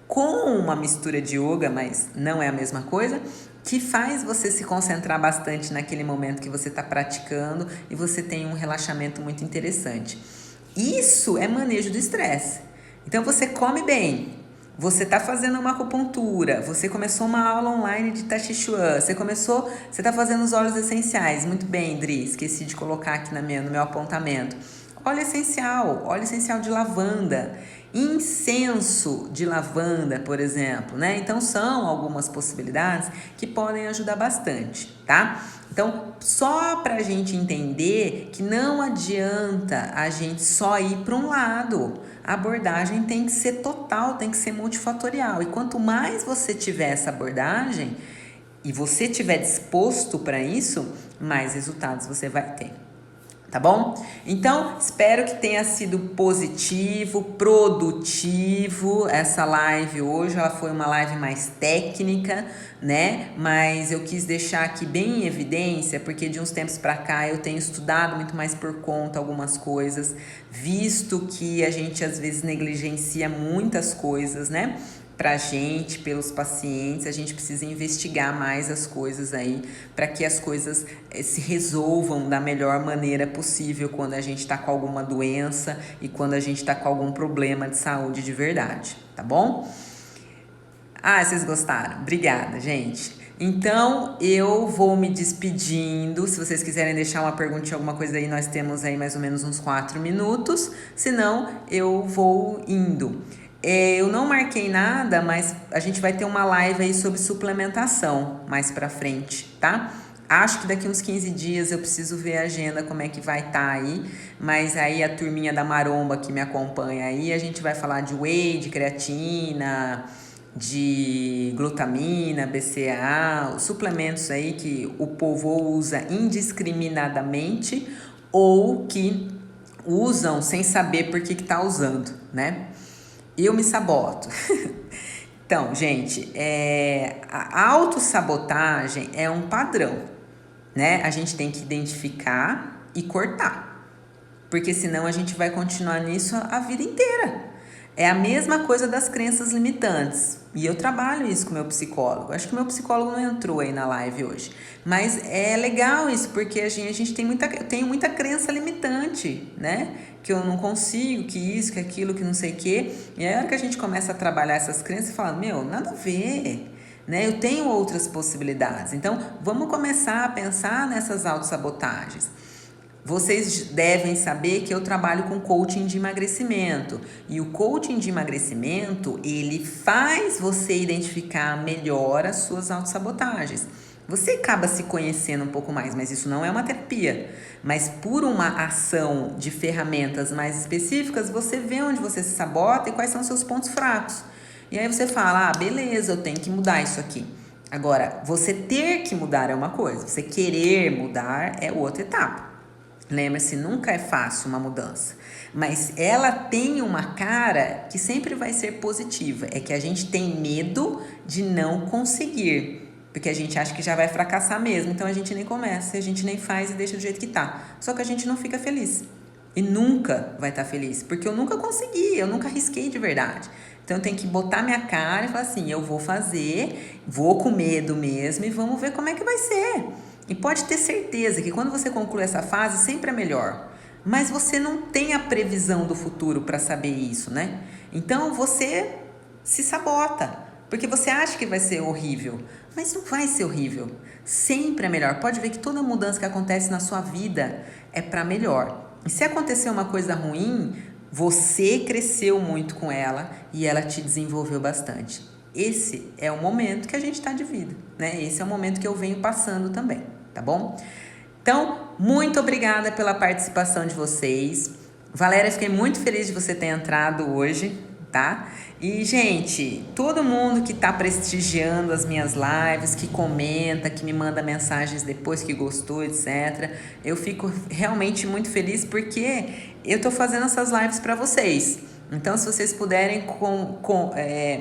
[SPEAKER 1] com uma mistura de yoga, mas não é a mesma coisa, que faz você se concentrar bastante naquele momento que você está praticando e você tem um relaxamento muito interessante. Isso é manejo do estresse. Então você come bem, você está fazendo uma acupuntura, você começou uma aula online de Tai Chi Chuan, você está fazendo os óleos essenciais. Muito bem, Dri, esqueci de colocar aqui no meu apontamento. Óleo essencial de lavanda, incenso de lavanda, por exemplo, né? Então são algumas possibilidades que podem ajudar bastante, tá? Então, só para a gente entender que não adianta a gente só ir para um lado. A abordagem tem que ser total, tem que ser multifatorial. E quanto mais você tiver essa abordagem e você tiver disposto para isso, mais resultados você vai ter. Tá bom? Então, espero que tenha sido positivo, produtivo essa live hoje. Ela foi uma live mais técnica, né? Mas eu quis deixar aqui bem em evidência, porque de uns tempos para cá eu tenho estudado muito mais por conta algumas coisas, visto que a gente às vezes negligencia muitas coisas, né? Pra gente, pelos pacientes, a gente precisa investigar mais as coisas aí para que as coisas se resolvam da melhor maneira possível quando a gente está com alguma doença e quando a gente está com algum problema de saúde de verdade, tá bom? Ah, vocês gostaram? Obrigada, gente. Então, eu vou me despedindo. Se vocês quiserem deixar uma perguntinha, alguma coisa aí, nós temos aí mais ou menos uns 4 minutos. Senão, eu vou indo. Eu não marquei nada, mas a gente vai ter uma live aí sobre suplementação mais pra frente, tá? Acho que daqui uns 15 dias eu preciso ver a agenda, como é que vai estar aí. Mas aí a turminha da Maromba que me acompanha aí, a gente vai falar de whey, de creatina, de glutamina, BCAA, os suplementos aí que o povo usa indiscriminadamente ou que usam sem saber por que tá usando, né? Eu me saboto. Então, gente, a autossabotagem é um padrão, né? A gente tem que identificar e cortar. porque senão a gente vai continuar nisso a vida inteira. É a mesma coisa das crenças limitantes. E eu trabalho isso com o meu psicólogo. Acho que o meu psicólogo não entrou aí na live hoje. Mas é legal isso, porque a gente tem eu tenho muita crença limitante, né? Que eu não consigo, que isso, que aquilo, que não sei o quê. E aí a hora que a gente começa a trabalhar essas crenças, fala, meu, nada a ver, né? Eu tenho outras possibilidades. Então, vamos começar a pensar nessas autossabotagens. Vocês devem saber que eu trabalho com coaching de emagrecimento. E o coaching de emagrecimento, ele faz você identificar melhor as suas autossabotagens. Você acaba se conhecendo um pouco mais, mas isso não é uma terapia. Mas por uma ação de ferramentas mais específicas, você vê onde você se sabota e quais são os seus pontos fracos. E aí você fala, beleza, eu tenho que mudar isso aqui. Agora, você ter que mudar é uma coisa, você querer mudar é outra etapa. Lembre-se, nunca é fácil uma mudança, mas ela tem uma cara que sempre vai ser positiva. É que a gente tem medo de não conseguir, porque a gente acha que já vai fracassar mesmo, então a gente nem começa, a gente nem faz e deixa do jeito que tá. Só que a gente não fica feliz e nunca vai estar feliz, porque eu nunca consegui, eu nunca arrisquei de verdade. Então eu tenho que botar minha cara e falar assim, eu vou fazer, vou com medo mesmo e vamos ver como é que vai ser. E pode ter certeza que quando você conclui essa fase, sempre é melhor. Mas você não tem a previsão do futuro para saber isso, né? Então você se sabota, porque você acha que vai ser horrível, mas não vai ser horrível. Sempre é melhor. Pode ver que toda mudança que acontece na sua vida é para melhor. E se acontecer uma coisa ruim, você cresceu muito com ela e ela te desenvolveu bastante. Esse é o momento que a gente está de vida, né? Esse é o momento que eu venho passando também, tá bom? Então, muito obrigada pela participação de vocês. Valéria, fiquei muito feliz de você ter entrado hoje, tá? E, gente, todo mundo que tá prestigiando as minhas lives, que comenta, que me manda mensagens depois que gostou, etc. Eu fico realmente muito feliz porque eu tô fazendo essas lives para vocês. Então, se vocês puderem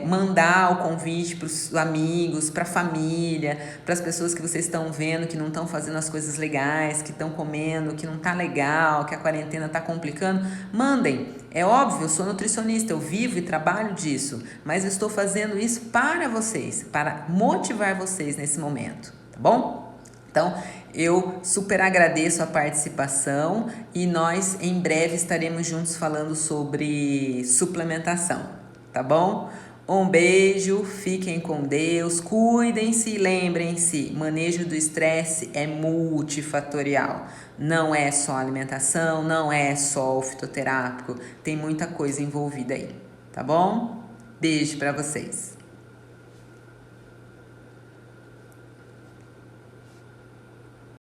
[SPEAKER 1] mandar o convite para os amigos, para a família, para as pessoas que vocês estão vendo que não estão fazendo as coisas legais, que estão comendo, que não tá legal, que a quarentena tá complicando, mandem. É óbvio, eu sou nutricionista, eu vivo e trabalho disso, mas eu estou fazendo isso para vocês, para motivar vocês nesse momento, tá bom? Então, eu super agradeço a participação e nós em breve estaremos juntos falando sobre suplementação, tá bom? Um beijo, fiquem com Deus, cuidem-se e lembrem-se, manejo do estresse é multifatorial. Não é só alimentação, não é só o fitoterápico, tem muita coisa envolvida aí, tá bom? Beijo para vocês.